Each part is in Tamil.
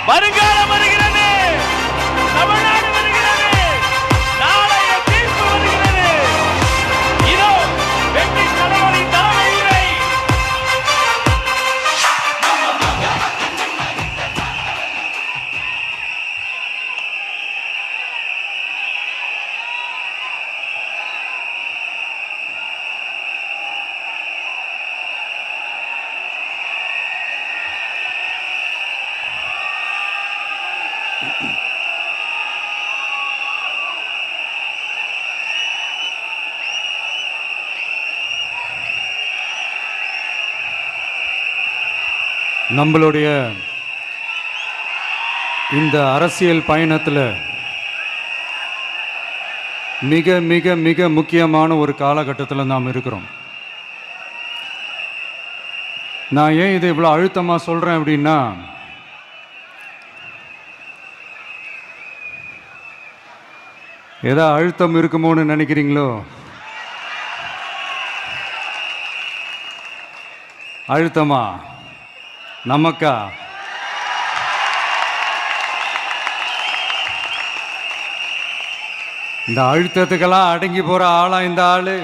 வருங்காலம் வருகிறது, தமிழ்நாடு வருகிறது, நாளைய தீர்ப்பு வருகிறது. இதோ வெற்றி தலைவரின் தலைமை உரை. நம்மளுடைய இந்த அரசியல் பயணத்தில் மிக மிக மிக முக்கியமான ஒரு காலகட்டத்தில் நாம் இருக்கிறோம். நான் ஏன் இதை இவ்வளோ அழுத்தமாக சொல்கிறேன் அப்படின்னா, ஏதோ அழுத்தம் இருக்குமோன்னு நினைக்கிறீங்களோ? அழுத்தமா? நமக்கா? இந்த அழுத்தத்துக்கெல்லாம் அடங்கி போற ஆளா இந்த ஆளு?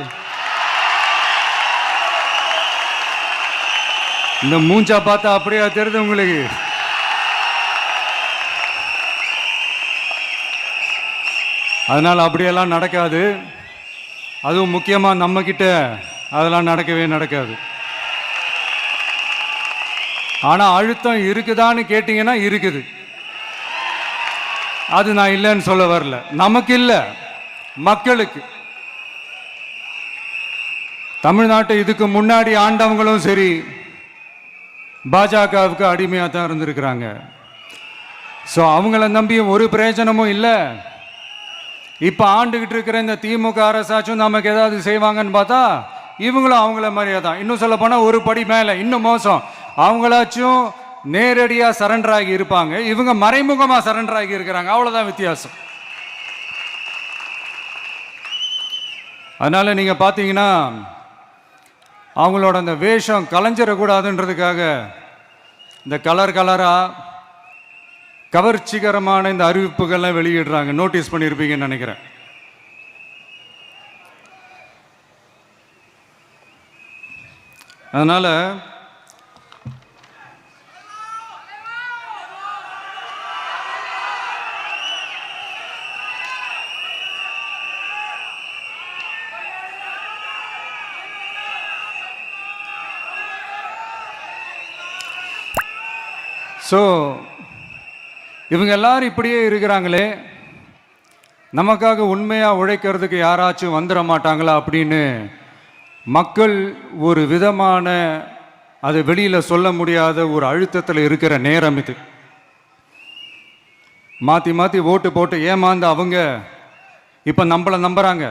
இந்த மூஞ்சா பார்த்தா அப்படியா தெரியுது உங்களுக்கு? அதனால அப்படியெல்லாம் நடக்காது. அதுவும் முக்கியமா நம்ம கிட்ட அதெல்லாம் நடக்கவே நடக்காது. ஆனா அழுத்தம் இருக்குதான்னு கேட்டீங்கன்னா இருக்குது. அது நான் இல்லைன்னு சொல்ல வரல. நமக்கு இல்லை, மக்களுக்கு. தமிழ்நாட்டை இதுக்கு முன்னாடி ஆண்டவங்களும் சரி பாஜகவுக்கு அடிமையாக தான் இருந்திருக்கிறாங்க. ஸோ அவங்கள நம்பியும் ஒரு பிரயோஜனமும் இல்லை. இப்போ ஆண்டுகிட்டு இருக்கிற இந்த திமுக அரசாச்சும் நமக்கு ஏதாவது செய்வாங்கன்னு பார்த்தா இவங்களும் அவங்கள மாதிரியே தான். இன்னும் சொல்ல போனால் ஒரு படி மேலே, இன்னும் மோசம். அவங்களாச்சும் நேரடியாக சரண்டர் ஆகி இருப்பாங்க, இவங்க மறைமுகமாக சரண்டர் ஆகி இருக்கிறாங்க. அவ்வளோதான் வித்தியாசம். அதனால நீங்கள் பார்த்தீங்கன்னா அவங்களோட அந்த வேஷம் கலைஞ்சிடக்கூடாதுன்றதுக்காக இந்த கலராக கவர்ச்சிகரமான இந்த அறிவிப்புகள்லாம் வெளியிடுறாங்க. நோட்டீஸ் பண்ணியிருப்பீங்கன்னு நினைக்கிறேன். அதனால் இவங்க எல்லாரும் இப்படியே இருக்கிறாங்களே, நமக்காக உண்மையாக உழைக்கிறதுக்கு யாராச்சும் வந்துட மாட்டாங்களா அப்படின்னு மக்கள் ஒரு விதமான அதை வெளியில் சொல்ல முடியாத ஒரு அழுத்தத்தில் இருக்கிற நேரம் இது. மாற்றி மாற்றி ஓட்டு போட்டு ஏமாந்து அவங்க இப்போ நம்மளை நம்புகிறாங்க.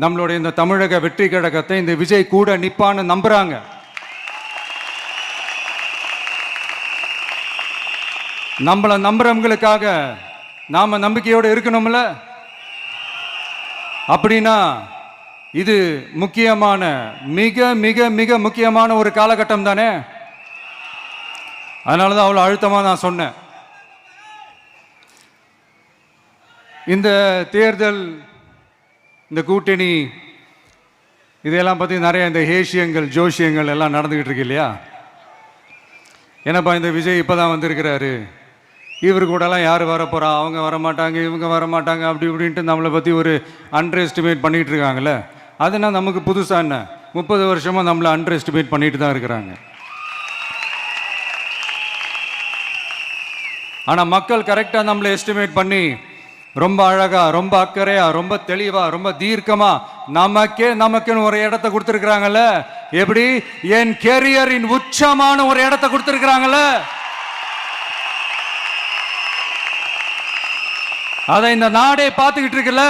நம்மளுடைய இந்த தமிழக வெற்றி கழகத்தை இந்த விஜய் கூட நிற்பான்னு நம்புகிறாங்க. நம்மளை நம்புறவங்களுக்காக நாம நம்பிக்கையோடு இருக்கணும்ல. அப்படின்னா இது முக்கியமான, மிக மிக மிக முக்கியமான ஒரு காலகட்டம் தானே. அதனால தான் அவ்வளோ அழுத்தமாக நான் சொன்னேன். இந்த தேர்தல், இந்த கூட்டணி, இதெல்லாம் பற்றி நிறைய இந்த ஹேஷியங்கள் ஜோஷியங்கள் எல்லாம் நடந்துக்கிட்டு இருக்கு இல்லையா? என்னப்பா இந்த விஜய் இப்போ தான் வந்திருக்கிறாரு, இவர் கூடலாம் யார் வரப்போகிறா, அவங்க வரமாட்டாங்க, இவங்க வரமாட்டாங்க, அப்படி இப்படின்ட்டு நம்மளை பற்றி ஒரு அண்டர் எஸ்டிமேட் பண்ணிகிட்டு இருக்காங்களே. அதுனா நமக்கு புதுசாக என்ன? 30 வருஷமாக நம்மளை அண்டர் எஸ்டிமேட் பண்ணிட்டு தான் இருக்கிறாங்க. ஆனால் மக்கள் கரெக்டாக நம்மளை எஸ்டிமேட் பண்ணி ரொம்ப அழகாக, ரொம்ப அக்கறையாக, ரொம்ப தெளிவாக, ரொம்ப தீர்க்கமாக நமக்குன்னு ஒரு இடத்த கொடுத்துருக்குறாங்கல்ல. எப்படி? என் கேரியரின் உச்சமான ஒரு இடத்த கொடுத்துருக்குறாங்கல்ல. அதை இந்த நாடே பார்த்துக்கிட்டு இருக்குல்ல.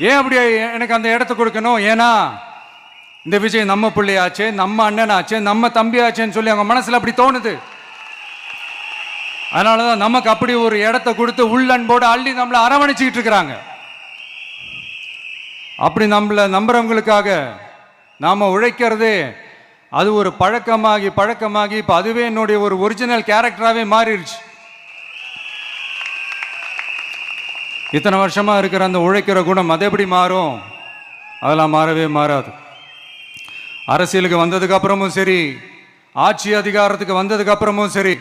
ஏன் அப்படி எனக்கு அந்த இடத்த கொடுக்கணும்? ஏன்னா இந்த விஜய் நம்ம பிள்ளையாச்சே, நம்ம அண்ணனாச்சே, நம்ம தம்பியாச்சேன்னு சொல்லி அவங்க மனசுல அப்படி தோணுது. அதனாலதான் நமக்கு அப்படி ஒரு இடத்த கொடுத்து உள்ளன்போடு அள்ளி நம்மளை அரவணைச்சிக்கிட்டு இருக்கிறாங்க. அப்படி நம்மளை நம்புறவங்களுக்காக நாம உழைக்கிறதே அது ஒரு பழக்கமாகி பழக்கமாகி இப்போ அதுவே என்னுடைய ஒரு ஒரிஜினல் கேரக்டராகவே மாறிடுச்சு. இத்தனை வருஷமாக இருக்கிற அந்த உழைக்கிற குணம் அது எப்படி மாறும்? அதெல்லாம் மாறவே மாறாது. அரசியலுக்கு வந்ததுக்கு அப்புறமும் சரி, ஆட்சி அதிகாரத்துக்கு வந்ததுக்கு அப்புறமும் சரி,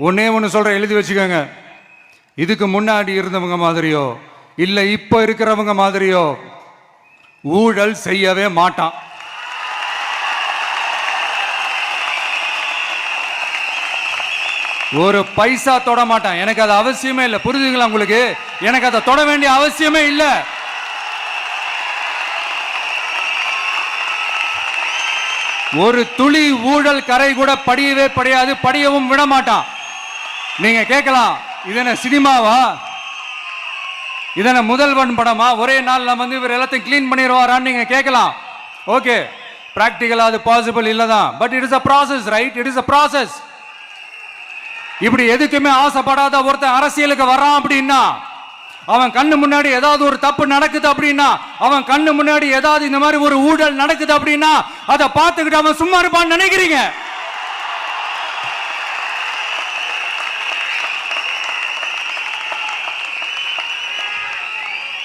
ஒன்னே ஒன்று சொல்ற, எழுதி வச்சுக்கோங்க. இதுக்கு முன்னாடி இருந்தவங்க மாதிரியோ இல்லை இப்போ இருக்கிறவங்க மாதிரியோ ஊழல் செய்யவே மாட்டான். ஒரு பைசா தொட மாட்டான். எனக்கு அது அவசியமே இல்லை. புரியுதுங்களா உங்களுக்கு? எனக்கு அதை தொட வேண்டிய அவசியமே இல்லை. ஒரு துளி ஊழல் கரை கூட படியவே படியாது, படியவும் விட மாட்டான். நீங்க கேட்கலாம், இது என்ன சினிமாவா? இதென்ன முதல்வன் படமா? ஒரே நாள் வந்து இவர் எல்லாத்தையும் கிளீன் பண்ணிடுவாரான்னு நீங்க கேட்கலாம். ஓகே, பிராக்டிகலா அது பாசிபிள் இல்லதான். But it is a process, right? It is a process. இப்படி எதுக்குமே ஆசைப்படாத ஒருத்தன் அரசியலுக்கு வர்றான் அப்படின்னா, அவன் கண்ணு முன்னாடி ஏதாவது ஒரு தப்பு நடக்குது அப்படின்னா, அவன் கண்ணு முன்னாடி ஏதாவது இந்த மாதிரி ஒரு ஊழல் நடக்குது அப்படின்னா, அதை பார்த்துக்கிட்டு அவன் சும்மா இருப்பான்னு நினைக்கிறீங்க?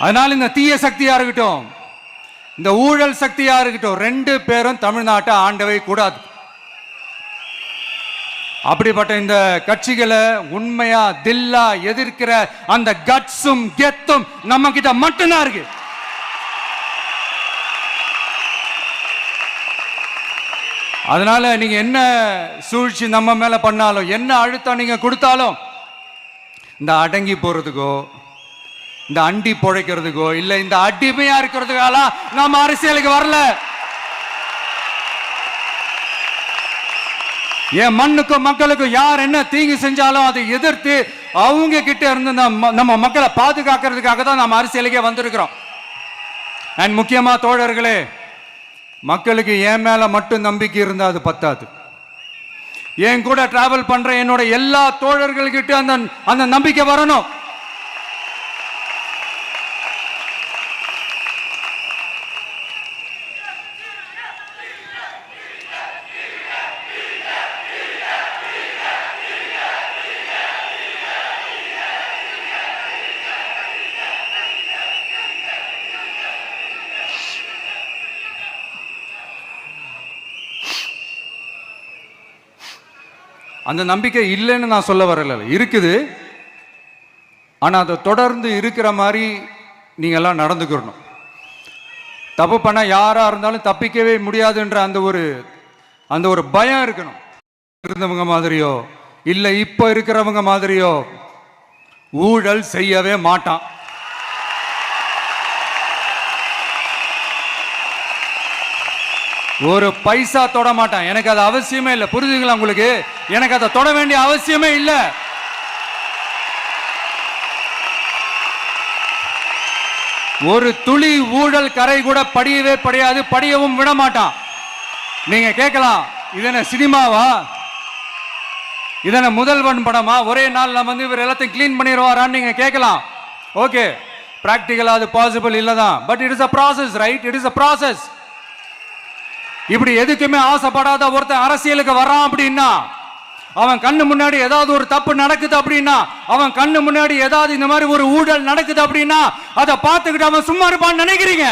அதனால இந்த தீய சக்தியா இருக்கட்டும், இந்த ஊழல் சக்தியா இருக்கட்டும், ரெண்டு பேரும் தமிழ்நாட்டை ஆண்டவே கூடாது. அப்படிப்பட்ட இந்த கட்சிகளை உண்மையா தில்லா எதிர்க்கிற அந்த கட்ஸும் கெத்தும் நம்ம கிட்ட மட்டும்தான் இருக்கு. அதனால நீங்க என்ன சூழ்ச்சி நம்ம மேல பண்ணாலும், என்ன அழுத்தம் நீங்க கொடுத்தாலும், இந்த அடங்கி போறதுக்கோ, இந்த அண்டி பொழைக்கிறதுக்கோ, இல்ல இந்த அடிமையா இருக்கிறதுக்கால நாம அரசியலுக்கு வரல. என் மண்ணுக்கும் மக்களுக்கும் யார் என்ன தீங்கு செஞ்சாலும் அதை எதிர்த்து அவங்க கிட்ட இருந்து நம்ம மக்களை பாதுகாக்கிறதுக்காக தான் நம்ம அரசியலுக்கே வந்திருக்கிறோம். அண்ட் முக்கியமா தோழர்களே, மக்களுக்கு என் மேல மட்டும் நம்பிக்கை இருந்தா அது பத்தாது. என் கூட டிராவல் பண்ற என்னோட எல்லா தோழர்கள்கிட்ட அந்த நம்பிக்கை வரணும். அந்த நம்பிக்கை இல்லைன்னு நான் சொல்ல வரல, இருக்குது. ஆனால் அதை தொடர்ந்து இருக்கிற மாதிரி நீங்கள் எல்லாம் நடந்துக்கிறணும். தப்பு பண்ண யாராக இருந்தாலும் தப்பிக்கவே முடியாதுன்ற அந்த ஒரு பயம் இருக்கணும். இருந்தவங்க மாதிரியோ இல்லை இப்போ இருக்கிறவங்க மாதிரியோ ஊழல் செய்யவே மாட்டான். ஒரு பைசா தொட மாட்டான். எனக்கு அது அவசியமே இல்லை. புரியுதுங்களா உங்களுக்கு? எனக்கு அதை தொட வேண்டிய அவசியமே இல்லை. ஒரு துளி ஊழல் கரை கூட படியவே படியாது, படியவும் விட மாட்டான். நீங்க கேட்கலாம், இது என்ன சினிமாவா? இதென்ன முதல்வன் படமா? ஒரே நாள் வந்து இவர் எல்லாத்தையும் கிளீன் பண்ணிடுவாரான்னு நீங்க கேட்கலாம். ஓகே, பிராக்டிகலா அது பாசிபிள் இல்லதான். But it is a process, right? It is a process. இப்படி எதுக்குமே ஆசைப்படாத ஒருத்தன் அரசியலுக்கு வர்றான் அப்படின்னா, அவன் கண்ணு முன்னாடி ஏதாவது ஒரு தப்பு நடக்குது அப்படின்னா, அவன் கண்ணு முன்னாடி ஏதாவது இந்த மாதிரி ஒரு ஊழல் நடக்குது அப்படின்னா, அதை பார்த்துக்கிட்டு அவன் சும்மா இருப்பான்னு நினைக்கிறீங்க?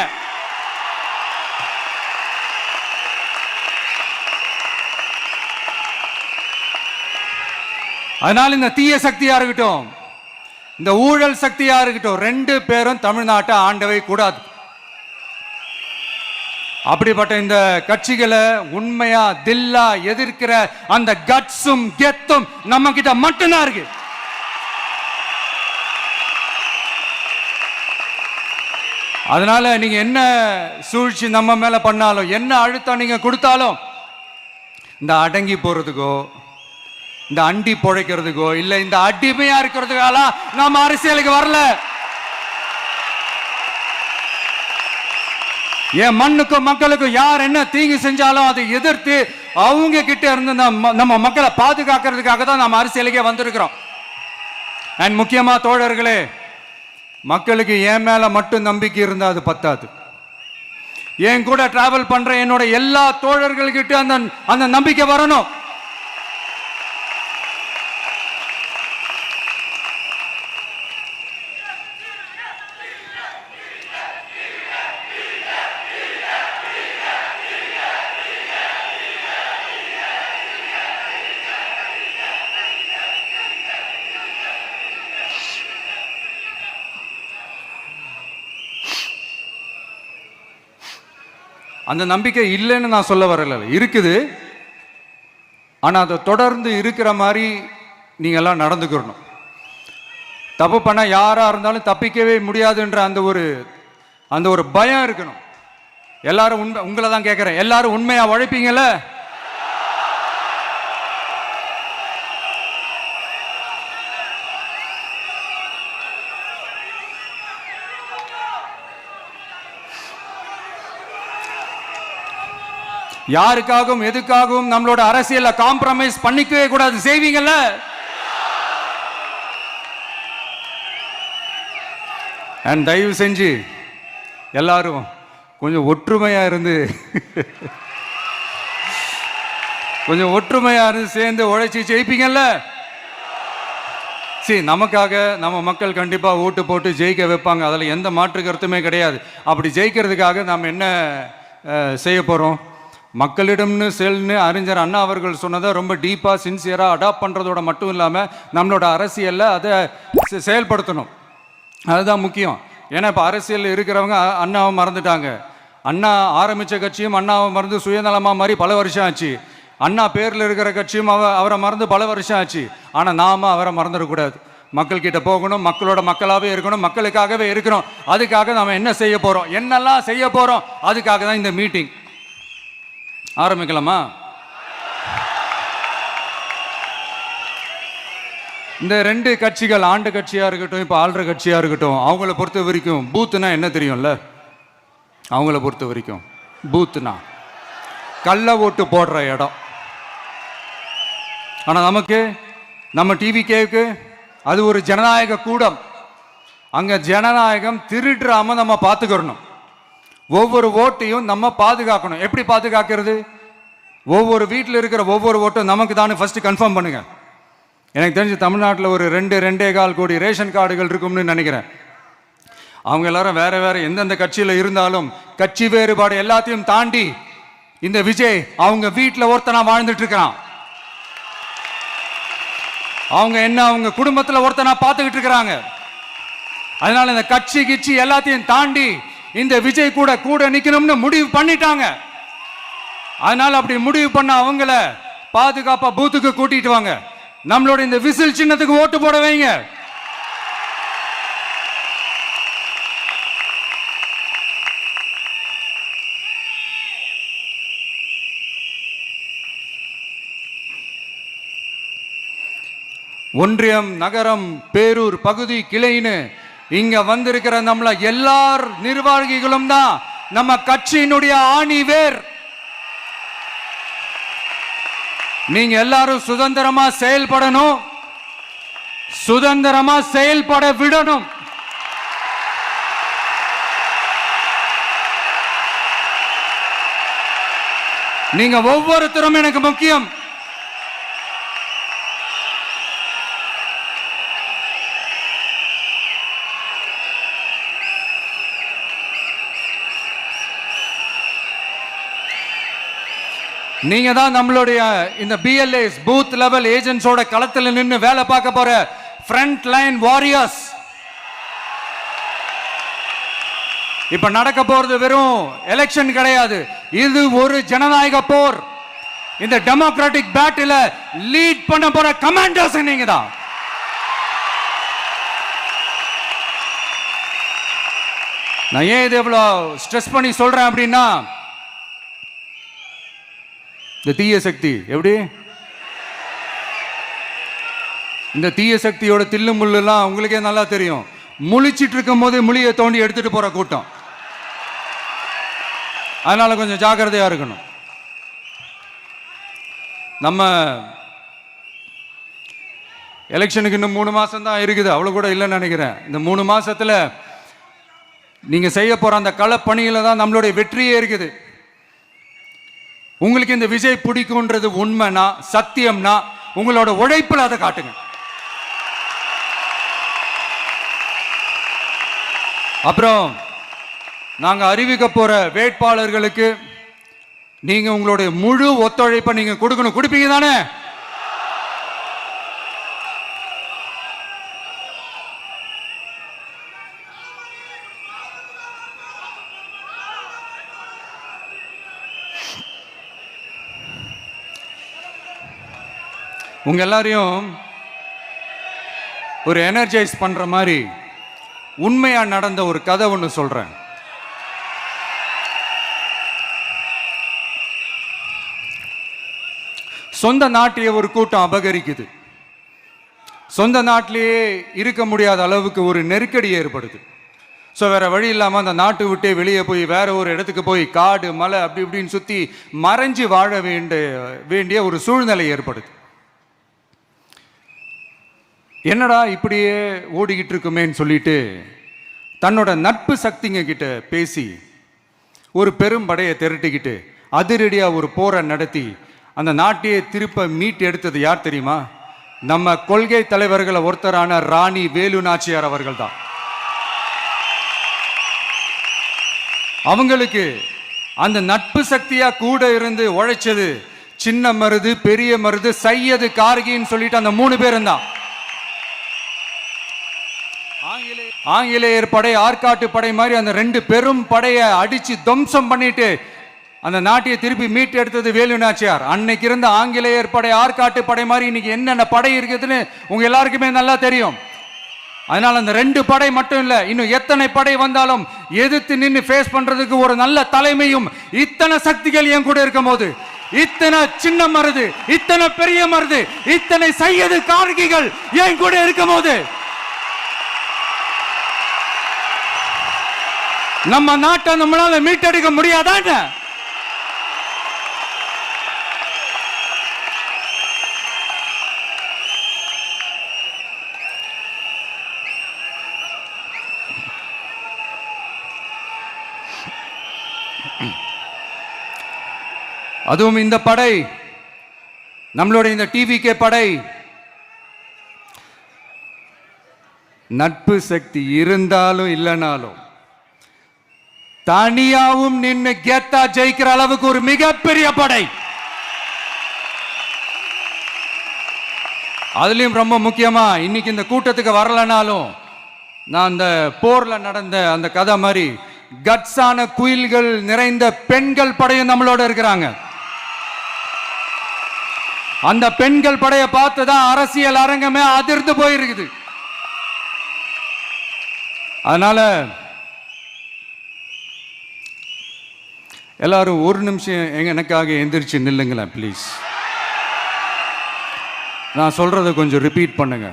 அதனால இந்த தீய சக்தியா இருக்கட்டும், இந்த ஊழல் சக்தியா இருக்கட்டும், ரெண்டு பேரும் தமிழ்நாட்டை ஆண்டவே கூடாது. அப்படிப்பட்ட இந்த கட்சிகளை உண்மையா தில்லா எதிர்க்கிற அந்த கட்ஸும் கெத்தும் நம்ம கிட்ட மட்டும்தான் இருக்கு. அதனால நீங்க என்ன சூழ்ச்சி நம்ம மேல பண்ணாலும், என்ன அழுத்தம் நீங்க கொடுத்தாலும், இந்த அடங்கி போறதுக்கோ, இந்த அண்டி பொழைக்கிறதுக்கோ, இல்ல இந்த அடிமையா இருக்கிறதுக்கால நாம அரசியலுக்கு வரல. என் மண்ணுக்கும் மக்களுக்கும் யார் என்ன தீங்கு செஞ்சாலும் அதை எதிர்த்து அவங்க கிட்ட இருந்து நம்ம மக்களை பாதுகாக்கிறதுக்காக தான் நம்ம அரசியலுக்கே வந்திருக்கிறோம். அண்ட் முக்கியமா தோழர்களே, மக்களுக்கு என் மேல மட்டும் நம்பிக்கை இருந்தா அது பத்தாது. என் கூட டிராவல் பண்ற என்னோட எல்லா தோழர்கள்கிட்ட அந்த அந்த நம்பிக்கை வரணும். அந்த நம்பிக்கை இல்லைன்னு நான் சொல்ல வரல, இருக்குது. ஆனால் அதை தொடர்ந்து இருக்கிற மாதிரி நீங்கள் எல்லாம் நடந்துக்கிறணும். தப்பு பண்ண யாராக இருந்தாலும் தப்பிக்கவே முடியாதுன்ற அந்த ஒரு பயம் இருக்கணும். எல்லாரும் உங்களை தான் கேட்குறேன், எல்லாரும் உண்மையாக உழைப்பீங்கல்ல? யாருக்காகவும் எதுக்காகவும் நம்மளோட அரசியல்ல காம்ப்ரமைஸ் பண்ணிக்கவே கூடாது. செய்வீங்கல்ல? அண்ட் தயவு செஞ்சு எல்லாரும் கொஞ்சம் ஒற்றுமையா இருந்து சேர்ந்து உழைச்சி ஜெயிப்பீங்கல்ல? சரி, நமக்காக நம்ம மக்கள் கண்டிப்பா ஓட்டு போட்டு ஜெயிக்க வைப்பாங்க, அதுல எந்த மாற்று கருத்துமே கிடையாது. அப்படி ஜெயிக்கிறதுக்காக நாம் என்ன செய்ய போறோம்? மக்களிடம்னு செல்னு அறிஞர் அண்ணா அவர்கள் சொன்னதை ரொம்ப டீப்பாக சின்சியராக அடாப்ட் பண்ணுறதோட மட்டும் இல்லாமல் நம்மளோட அரசியலில் அதை செயல்படுத்தணும். அதுதான் முக்கியம். ஏன்னா இப்போ அரசியலில் இருக்கிறவங்க அண்ணாவை மறந்துட்டாங்க. அண்ணா ஆரம்பித்த கட்சியும் அண்ணாவை மறந்து சுயநலமாக மாதிரி பல வருஷம் ஆச்சு. அண்ணா பேரில் இருக்கிற கட்சியும் அவரை மறந்து பல வருஷம் ஆச்சு. ஆனால் நாம் அவரை மறந்துடக்கூடாது. மக்கள்கிட்ட போகணும், மக்களோட மக்களாகவே இருக்கணும், மக்களுக்காகவே இருக்கணும். அதுக்காக நாம் என்ன செய்ய போகிறோம், என்னெல்லாம் செய்ய போகிறோம், அதுக்காக தான் இந்த மீட்டிங். ஆரம்பிக்கலாமா? இந்த ரெண்டு கட்சிகள், ஆண்டு கட்சியா இருக்கட்டும், இப்போ ஆள்ற கட்சியா இருக்கட்டும், அவங்கள பொறுத்த வரைக்கும் பூத்துனா என்ன தெரியும்ல? அவங்கள பொறுத்த வரைக்கும் பூத்துனா கள்ள ஓட்டு போடுற இடம். ஆனா நமக்கு, நம்ம டிவிகேவுக்கு அது ஒரு ஜனநாயக கூடம். அங்க ஜனநாயகம் திருடுறாம நம்ம பார்த்துக்கணும். ஒவ்வொரு ஓட்டையும் நம்ம பாதுகாக்கணும். எப்படி பாதுகாக்கிறது? ஒவ்வொரு வீட்டில் இருக்கிற ஒவ்வொரு ஓட்டும் நமக்கு தானே ஃபர்ஸ்ட் கன்ஃபார்ம் பண்ணுங்க. எனக்கு தெரிஞ்சு தமிழ்நாட்டில் ஒரு 2.25 கோடி ரேஷன் கார்டுகள் இருக்கும்னு நினைக்கிறேன். அவங்க எல்லாரும் வேற வேற எந்தெந்த கட்சியில் இருந்தாலும் கட்சி வேறுபாடு எல்லாத்தையும் தாண்டி இந்த விஜய் அவங்க வீட்டில் ஒருத்தனா வாழ்ந்துட்டு இருக்கிறான். அவங்க குடும்பத்தில் ஒருத்தனா பார்த்துக்கிட்டு இருக்கிறாங்க. அதனால இந்த கட்சி எல்லாத்தையும் தாண்டி இந்த விஜய் கூட நிக்கணும்னு முடிவு பண்ணிட்டாங்க. அதனால அப்படி முடிவு பண்ண அவங்கள பாதுகாப்பா பூத்துக்கு கூட்டிட்டு வாங்க. நம்மளோட இந்த விசில் சின்னத்துக்கு ஓட்டு போட வைங்க. ஒன்றியம், நகரம், பேரூர், பகுதி, கிளைன்னு இங்க வந்திருக்கிற நம்மள எல்லார் நிர்வாகிகளும் தான் நம்ம கட்சியினுடைய ஆணி வேர். நீங்க எல்லாரும் சுதந்திரமா செயல்படணும், சுதந்திரமா செயல்பட விடணும். நீங்க ஒவ்வொருத்தரும் எனக்கு முக்கியம். நீங்க தான் நம்மளுடைய இந்த BLAs பூத் லெவல் ஏஜென்ட்ஸோட களத்தில் நின்று வேலை பார்க்க போற ஃப்ரண்ட் லைன் வாரியர்ஸ். இப்ப நடக்க போறது வெறும் எலெக்ஷன் கிடையாது, இது ஒரு ஜனநாயக போர். இந்த டெமோக்ராட்டிக் பேட்டில லீட் பண்ண போற கமாண்டர்ஸ் நீங்க தான். நான் ஏன் இது எவ்வளவு ஸ்ட்ரெஸ் பண்ணி சொல்றேன் அப்படின்னா, இந்த தீய சக்தி எப்படி, இந்த தீய சக்தியோட தில்லு முள்ளுலாம் உங்களுக்கே நல்லா தெரியும். முழிச்சிட்டு இருக்கும் போதே முழியை தோண்டி எடுத்துட்டு போற கூட்டம். அதனால கொஞ்சம் ஜாக்கிரதையா இருக்கணும். நம்ம எலெக்ஷனுக்கு இன்னும் 3 மாசம் தான் இருக்குது, அவ்வளவு கூட இல்லைன்னு நினைக்கிறேன். இந்த 3 மாசத்துல நீங்க செய்ய போற அந்த களப்பணியில தான் நம்மளுடைய வெற்றியே இருக்குது. உங்களுக்கு இந்த விஜய் பிடிக்கும்ன்றது உண்மைனா, சத்தியம்னா, உங்களோட உழைப்புல அதை காட்டுங்க. அப்புறம் நாங்க அறிவிக்க போற வேட்பாளர்களுக்கு நீங்க உங்களுடைய முழு ஒத்துழைப்பை நீங்க கொடுக்கணும். கொடுப்பீங்க தானே? உங்க எல்லாரையும் ஒரு எனர்ஜைஸ் பண்ற மாதிரி உண்மையா நடந்த ஒரு கதை ஒன்று சொல்றேன். சொந்த நாட்டையே ஒரு கூட்டம் அபகரிக்குது. சொந்த நாட்டிலேயே இருக்க முடியாத அளவுக்கு ஒரு நெருக்கடி ஏற்படுது. ஸோ வேற வழி இல்லாமல் அந்த நாட்டை விட்டே வெளியே போய் வேற ஒரு இடத்துக்கு போய் காடு மலை அப்படி இப்படின்னு சுற்றி மறைஞ்சு வாழ வேண்டிய ஒரு சூழ்நிலை ஏற்படுது. என்னடா இப்படியே ஓடிக்கிட்டு இருக்குமேன்னு சொல்லிட்டு தன்னோட நட்பு சக்திங்க கிட்ட பேசி ஒரு பெரும் படையை திரட்டிக்கிட்டு அதிரடியாக ஒரு போரை நடத்தி அந்த நாட்டையே திருப்ப மீட்டு எடுத்தது யார் தெரியுமா? நம்ம கொள்கை தலைவர்களை ஒருத்தரான ராணி வேலு நாச்சியார் அவர்கள் தான். அவங்களுக்கு அந்த நட்பு சக்தியா கூட இருந்து உழைச்சது சின்ன மருது, பெரிய மருது, சையது, கார்கின்னு சொல்லிட்டு அந்த 3 பேரும் தான். ஆங்கிலேயர் படை, ஆற்காட்டு படை மாதிரி அந்த 2 பெரும் படையை அடிச்சு துவம்சம் பண்ணிட்டு அந்த நாட்டையை திருப்பி மீட்டு எடுத்தது வேலு நாச்சியார். அன்னைக்கு இருந்த ஆங்கிலேயர் படை, ஆற்காட்டு படை மாதிரி இன்னைக்கு என்னென்ன படை இருக்குதுன்னு உங்க எல்லாருக்குமே நல்லா தெரியும். அதனால அந்த 2 படை மட்டும் இல்ல, இன்னும் எத்தனை படை வந்தாலும் எதிர்த்து நின்று ஃபேஸ் பண்றதுக்கு ஒரு நல்ல தலைமையும் இத்தனை சக்திகள் என் கூட இருக்கும் போது, இத்தனை சின்ன மருது, இத்தனை பெரிய மருது, இத்தனை சையது கார்கிகள் என் கூட இருக்கும் போது நம்ம நாட்டை நம்மளால மீட்டெடுக்க முடியாதான? அதுவும் இந்த படை, நம்மளுடைய இந்த டிவிகே படை நட்பு சக்தி இருந்தாலும் இல்லைனாலும் தனியாவும் நின்று கெத்தா ஜெயிக்கிற அளவுக்கு ஒரு மிகப்பெரிய படை. அதுலயும் ரொம்ப முக்கியமா இன்னைக்கு இந்த கூட்டத்துக்கு வரலனாலும் நான் அந்த போர்ல நடந்த அந்த கதை மாதிரி கட்ஸான குயில்கள் நிறைந்த பெண்கள் படையும் நம்மளோட இருக்கிறாங்க. அந்த பெண்கள் படையை பார்த்துதான் அரசியல் அரங்கமே அதிர்ந்து போயிருக்குது. அதனால எல்லாரும் ஒரு நிமிஷம் எனக்காக எந்திரிச்சு நில்லுங்களேன் ப்ளீஸ். நான் சொல்றதை கொஞ்சம் ரிப்பீட் பண்ணுங்க.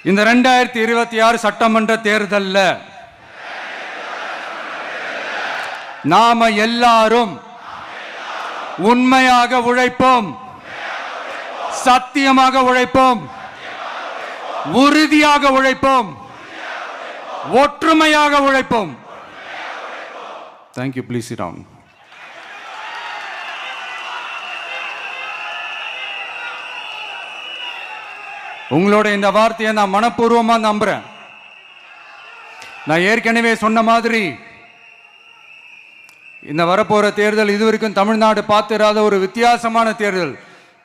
இந்த 2026 சட்டமன்ற தேர்தல்ல நாம எல்லாரும் உண்மையாக உழைப்போம், சத்தியமாக உழைப்போம், உறுதியாக உழைப்போம், ஒற்றுமையாக உழைப்போம். Thank you. Please sit down. உங்களோட இந்த வார்த்தையை நான் மனப்பூர்வமா நம்புறேன். நான் ஏற்கனவே சொன்ன மாதிரி இந்த வரப்போற தேர்தல் இதுவரைக்கும் தமிழ்நாடு பார்த்திராத ஒரு வித்தியாசமான தேர்தல்.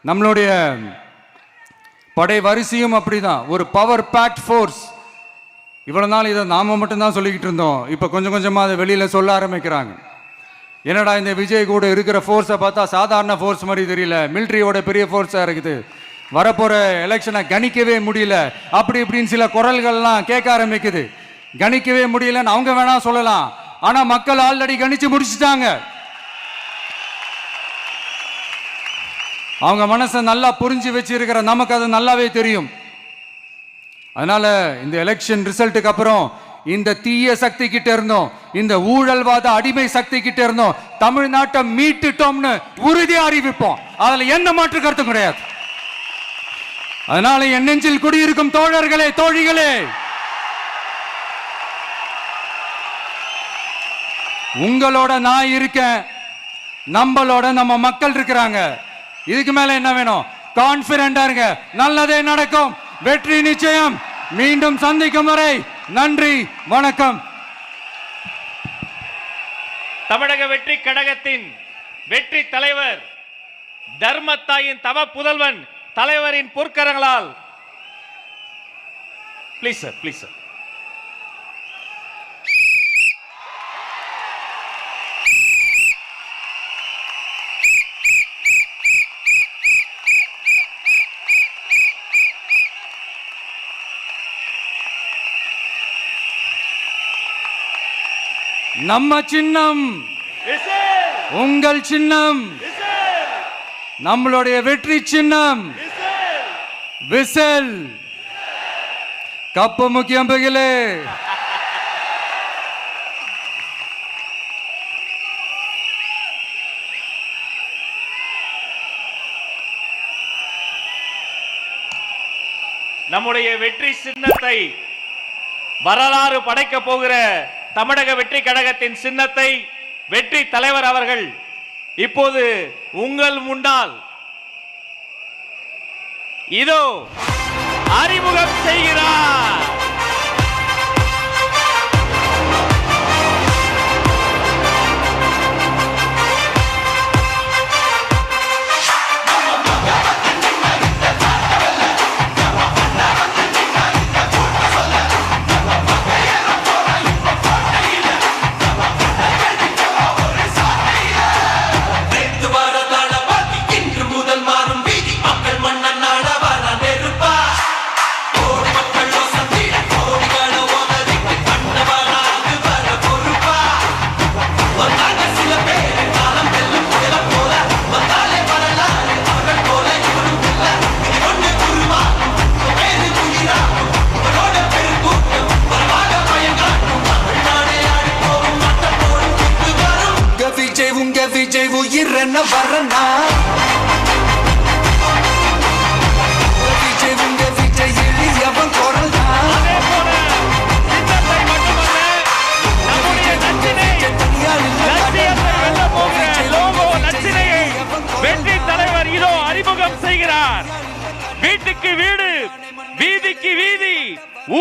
நம்மளுடைய படை வரிசையும் அப்படிதான், ஒரு பவர் பேக்ட் ஃபோர்ஸ். இவ்வளவு நாள் இதை நாம மட்டும்தான் சொல்லிக்கிட்டு இருந்தோம். இப்போ கொஞ்சம் கொஞ்சமா அதை வெளியில சொல்ல ஆரம்பிக்கிறாங்க. என்னடா இந்த விஜய் கூட இருக்கிற ஃபோர்ஸை பார்த்தா சாதாரண ஃபோர்ஸ் மாதிரி தெரியல, மிலிட்ரியோட பெரிய ஃபோர்ஸா இருக்குது, வரப்போற எலெக்ஷனை கணிக்கவே முடியல, அப்படி இப்படின்னு சில குரல்கள்லாம் கேட்க ஆரம்பிக்குது. கணிக்கவே முடியலன்னு அவங்க வேணா சொல்லலாம், ஆனா மக்கள் ஆல்ரெடி கணிச்சு முடிச்சுட்டாங்க. அவங்க மனசை நல்லா புரிஞ்சு வச்சிருக்கிற நமக்கு அது நல்லாவே தெரியும். அதனால இந்த எலெக்ஷன் ரிசல்ட்டுக்கு அப்புறம் இந்த தீய சக்தி கிட்ட இருந்தோம், இந்த ஊழல்வாத அடிமை சக்தி கிட்ட இருந்தோம் தமிழ்நாட்டை மீட்டுட்டோம்னு உறுதியா அறிவிப்போம். அதுல என்ன மாற்று கருத்து கிடையாது. அதனால என் நெஞ்சில் குடியிருக்கும் தோழர்களே, தோழிகளே, உங்களோட நான் இருக்கேன், நம்மளோட நம்ம மக்கள் இருக்கிறாங்க. இதுக்கு மேல என்ன வேணும்? கான்பிடண்டா இருங்க, நல்லதே நடக்கும், வெற்றி நிச்சயம். மீண்டும் சந்திக்கும் வரை நன்றி, வணக்கம். தமிழக வெற்றி கழகத்தின் வெற்றி தலைவர், தர்மத்தாயின் தவ புதல்வன் தலைவரின் பொற்கரங்களால் ப்ளீஸ் சார், ப்ளீஸ் சார். நம்ம சின்னம் உங்கள் சின்னம், நம்மளுடைய வெற்றி சின்னம் விசில். கப்பு முக்கியம் பகிலே. நம்முடைய வெற்றி சின்னத்தை வரலாறு படைக்க போகிற தமிழக வெற்றி கழகத்தின் சின்னத்தை வெற்றி தலைவர் அவர்கள் இப்போது உங்கள் முன்னால் இதோ அறிமுகம் செய்கிறார். விஜய் உயிரென்ன வரனா, விஜய் உங்க விஜய் எளியவன் குரல் தான். வெற்றி தலைவர் இதோ அறிமுகம் செய்கிறார். வீட்டுக்கு வீடு, வீதிக்கு வீதி,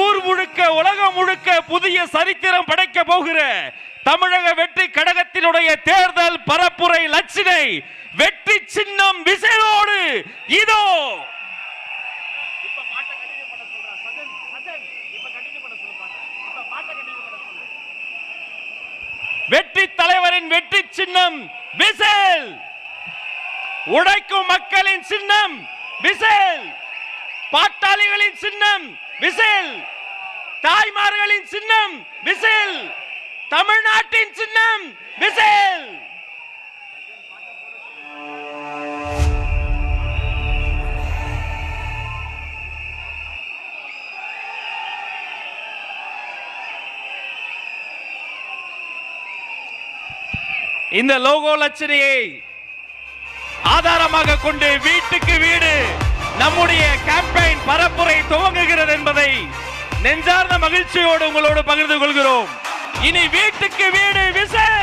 ஊர் முழுக்க உலகம் முழுக்க புதிய சரித்திரம் படைக்க போகிற தமிழக வெற்றி கழகத்தினுடைய தேர்தல் பரப்புரை லட்சினை வெற்றி சின்னம் விசையோடு இதோ. வெற்றி தலைவரின் வெற்றி சின்னம் விசில். உழைக்கும் மக்களின் சின்னம் விசில். பாட்டாளிகளின் சின்னம் விசில். தாய்மார்களின் சின்னம் விசில். தமிழ்நாட்டின் சின்னம் விசில். இந்த லோகோ லட்சணையை ஆதாரமாக கொண்டு வீட்டுக்கு வீடு நம்முடைய கேம்பெயின் பரப்புரை துவங்குகிறது என்பதை நெஞ்சார்ந்த மகிழ்ச்சியோடு உங்களோடு பகிர்ந்து கொள்கிறோம். இனி வீட்டுக்கு வீடு விசில்.